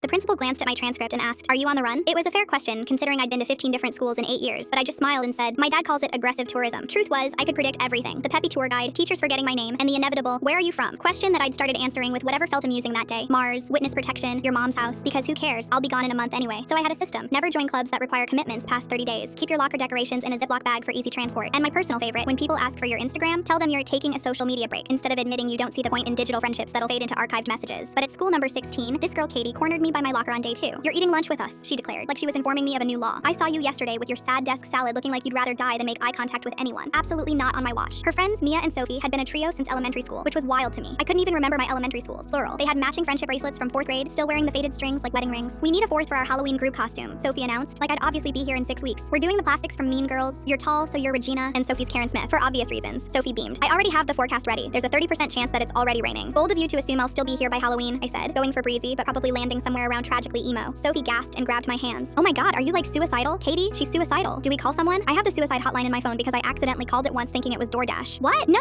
The principal glanced at my transcript and asked, "Are you on the run?" It was a fair question, considering I'd been to 15 different schools in 8 years, but I just smiled and said, "My dad calls it aggressive tourism." Truth was, I could predict everything. The peppy tour guide, teachers forgetting my name, and the inevitable, "Where are you from?" question that I'd started answering with whatever felt amusing that day. Mars, witness protection, your mom's house, because who cares? I'll be gone in a month anyway. So I had a system. Never join clubs that require commitments past 30 days. Keep your locker decorations in a Ziploc bag for easy transport. And my personal favorite, when people ask for your Instagram, tell them you're taking a social media break, instead of admitting you don't see the point in digital friendships that'll fade into archived messages. But at school number 16, this girl Katie cornered me by my locker on day 2. "You're eating lunch with us," she declared, like she was informing me of a new law. "I saw you yesterday with your sad desk salad looking like you'd rather die than make eye contact with anyone. Absolutely not on my watch." Her friends, Mia and Sophie, had been a trio since elementary school, which was wild to me. I couldn't even remember my elementary schools, plural. They had matching friendship bracelets from 4th grade, still wearing the faded strings like wedding rings. "We need a 4th for our Halloween group costume," Sophie announced, like I'd obviously be here in 6 weeks. "We're doing the plastics from Mean Girls. You're tall, so you're Regina," and Sophie's Karen Smith, for obvious reasons. Sophie beamed. "I already have the forecast ready. There's a 30% chance that it's already raining." "Bold of you to assume I'll still be here by Halloween," I said, going for breezy, but probably landing somewhere around tragically emo. Sophie gasped and grabbed my hands. "Oh my god, are you like suicidal?" "Katie, she's suicidal. Do we call someone?" "I have the suicide hotline in my phone because I accidentally called it once thinking it was DoorDash." "What? No,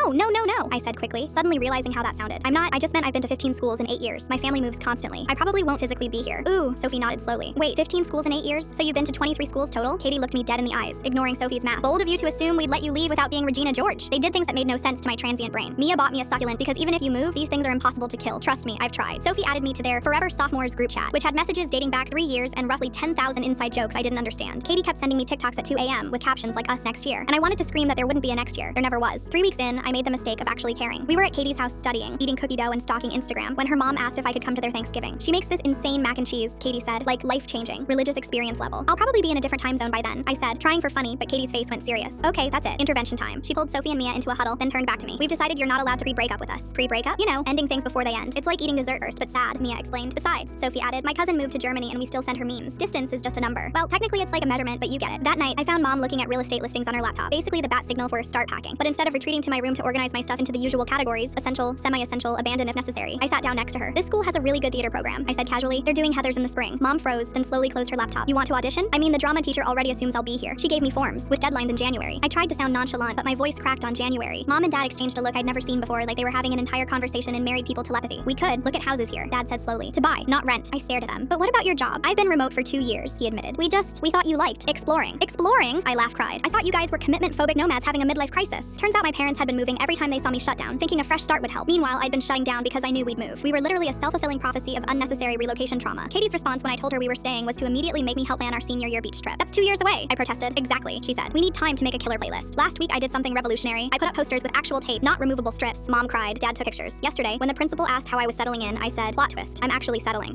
I said quickly, suddenly realizing how that sounded. I just meant I've been to 15 schools in 8 years. My family moves constantly. I probably won't physically be here." "Ooh," Sophie nodded slowly. "Wait, 15 schools in 8 years? So you've been to 23 schools total?" Katie looked me dead in the eyes, ignoring Sophie's math. "Bold of you to assume we'd let you leave without being Regina George." They did things that made no sense to my transient brain. Mia bought me a succulent because even if you move, these things are impossible to kill. Trust me, I've tried. Sophie added me to their Forever Sophomores group chat, which had messages dating back 3 years and roughly 10,000 inside jokes I didn't understand. Katie kept sending me TikToks at 2 a.m. with captions like "us next year," and I wanted to scream that there wouldn't be a next year. There never was. 3 weeks in, I made the mistake of actually caring. We were at Katie's house studying, eating cookie dough and stalking Instagram, when her mom asked if I could come to their Thanksgiving. "She makes this insane mac and cheese," Katie said, like life-changing, religious experience level. "I'll probably be in a different time zone by then," I said, trying for funny, but Katie's face went serious. "Okay, that's it. Intervention time." She pulled Sophie and Mia into a huddle, then turned back to me. "We've decided you're not allowed to pre-break up with us." "Pre-breakup?" "You know, ending things before they end. It's like eating dessert first, but sad," Mia explained. "Besides," Sophie added, "my cousin moved to Germany and we still send her memes. Distance is just a number. Well, technically it's like a measurement, but you get it." That night, I found Mom looking at real estate listings on her laptop, basically the bat signal for start packing. But instead of retreating to my room to organize my stuff into the usual categories, essential, semi-essential, abandoned if necessary, I sat down next to her. "This school has a really good theater program," I said casually. "They're doing Heathers in the spring." Mom froze, then slowly closed her laptop. "You want to audition?" "I mean, the drama teacher already assumes I'll be here. She gave me forms, with deadlines in January." I tried to sound nonchalant, but my voice cracked on January. Mom and Dad exchanged a look I'd never seen before, like they were having an entire conversation in married people telepathy. "We could look at houses here," Dad said slowly. "To buy, not rent." I stared at them. "But what about your job?" "I've been remote for 2 years," he admitted. We thought you liked exploring." "Exploring?" I cried. "I thought you guys were commitment-phobic nomads having a midlife crisis." Turns out my parents had been moving every time they saw me shut down, thinking a fresh start would help. Meanwhile, I'd been shutting down because I knew we'd move. We were literally a self-fulfilling prophecy of unnecessary relocation trauma. Katie's response when I told her we were staying was to immediately make me help plan our senior year beach trip. "That's 2 years away," I protested. "Exactly," she said. "We need time to make a killer playlist." Last week I did something revolutionary. I put up posters with actual tape, not removable strips. Mom cried. Dad took pictures. Yesterday, when the principal asked how I was settling in, I said, "Plot twist, I'm actually settling."